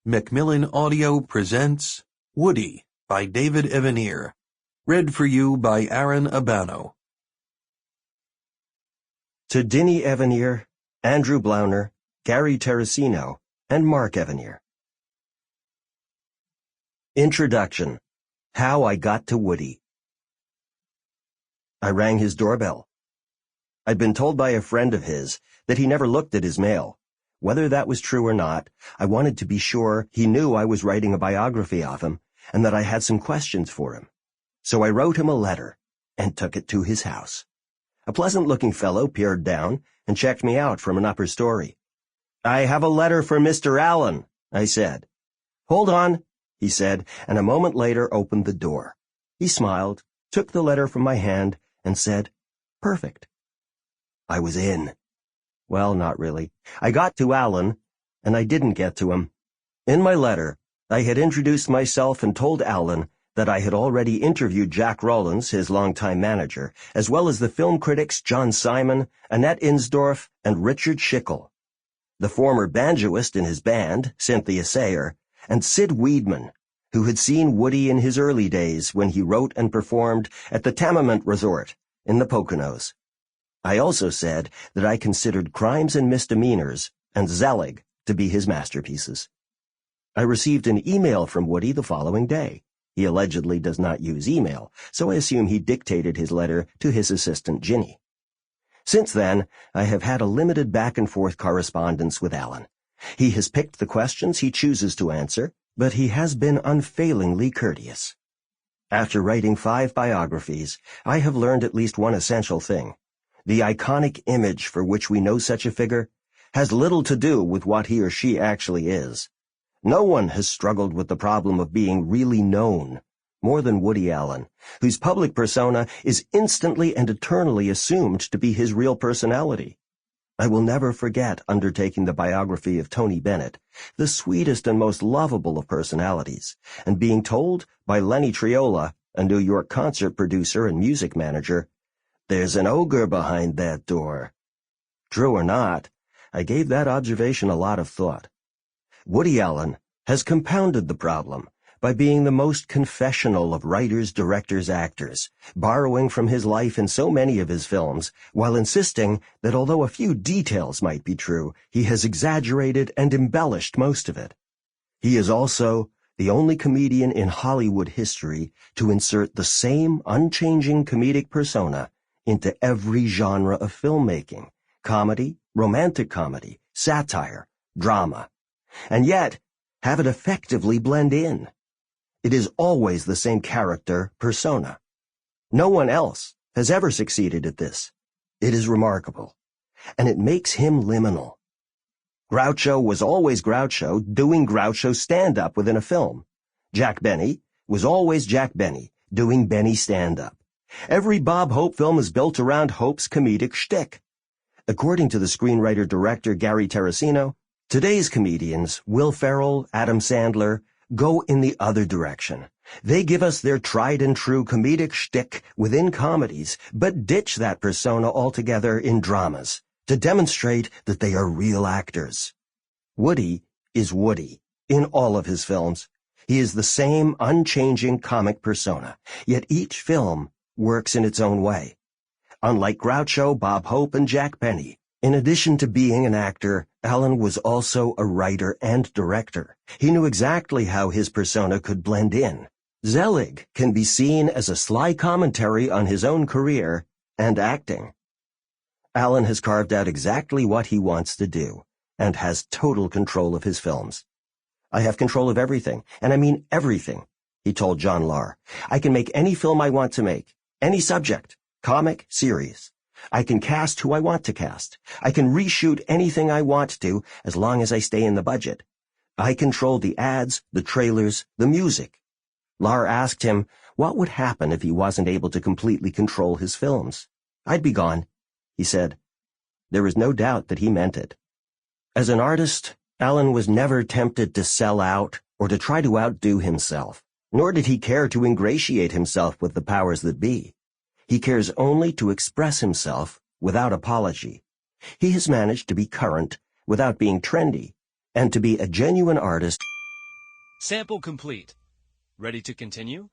Macmillan Audio presents Woody by David Evanier. Read for you by Aaron Abano. To Dinny Evanier, Andrew Blauner, Gary Terracino, and Mark Evanier. Introduction. How I Got to Woody. I rang his doorbell. I'd been told by a friend of his that he never looked at his mail. Whether that was true or not, I wanted to be sure he knew I was writing a biography of him and that I had some questions for him. So I wrote him a letter and took it to his house. A pleasant-looking fellow peered down and checked me out from an upper story. "I have a letter for Mr. Allen," I said. "Hold on," he said, and a moment later opened the door. He smiled, took the letter from my hand, and said, "Perfect." I was in. Well, not really. I got to Allen, and I didn't get to him. In my letter, I had introduced myself and told Allen that I had already interviewed Jack Rollins, his longtime manager, as well as the film critics John Simon, Annette Insdorf, and Richard Schickel, the former banjoist in his band, Cynthia Sayer, and Sid Weedman, who had seen Woody in his early days when he wrote and performed at the Tamament Resort in the Poconos. I also said that I considered Crimes and Misdemeanors and Zelig to be his masterpieces. I received an email from Woody the following day. He allegedly does not use email, so I assume he dictated his letter to his assistant Ginny. Since then, I have had a limited back-and-forth correspondence with Allen. He has picked the questions he chooses to answer, but he has been unfailingly courteous. After writing 5 biographies, I have learned at least one essential thing. The iconic image for which we know such a figure has little to do with what he or she actually is. No one has struggled with the problem of being really known more than Woody Allen, whose public persona is instantly and eternally assumed to be his real personality. I will never forget undertaking the biography of Tony Bennett, the sweetest and most lovable of personalities, and being told by Lenny Triola, a New York concert producer and music manager, "There's an ogre behind that door." True or not, I gave that observation a lot of thought. Woody Allen has compounded the problem by being the most confessional of writers, directors, actors, borrowing from his life in so many of his films, while insisting that although a few details might be true, he has exaggerated and embellished most of it. He is also the only comedian in Hollywood history to insert the same unchanging comedic persona into every genre of filmmaking: comedy, romantic comedy, satire, drama, and yet have it effectively blend in. It is always the same character persona. No one else has ever succeeded at this. It is remarkable, and it makes him liminal. Groucho was always Groucho, doing Groucho stand-up within a film. Jack Benny was always Jack Benny, doing Benny stand-up. Every Bob Hope film is built around Hope's comedic shtick. According to the screenwriter-director Gary Terracino, today's comedians, Will Ferrell, Adam Sandler, go in the other direction. They give us their tried-and-true comedic shtick within comedies, but ditch that persona altogether in dramas to demonstrate that they are real actors. Woody is Woody in all of his films. He is the same unchanging comic persona, yet each film works in its own way. Unlike Groucho, Bob Hope, and Jack Benny, in addition to being an actor, Allen was also a writer and director. He knew exactly how his persona could blend in. Zelig can be seen as a sly commentary on his own career and acting. Allen has carved out exactly what he wants to do, and has total control of his films. "I have control of everything, and I mean everything," he told John Lahr. "I can make any film I want to make, any subject, comic, series. I can cast who I want to cast. I can reshoot anything I want to as long as I stay in the budget. I control the ads, the trailers, the music." Lahr asked him what would happen if he wasn't able to completely control his films. "I'd be gone," he said. There is no doubt that he meant it. As an artist, Allen was never tempted to sell out or to try to outdo himself, nor did he care to ingratiate himself with the powers that be. He cares only to express himself without apology. He has managed to be current without being trendy, and to be a genuine artist Sample complete. Ready to continue?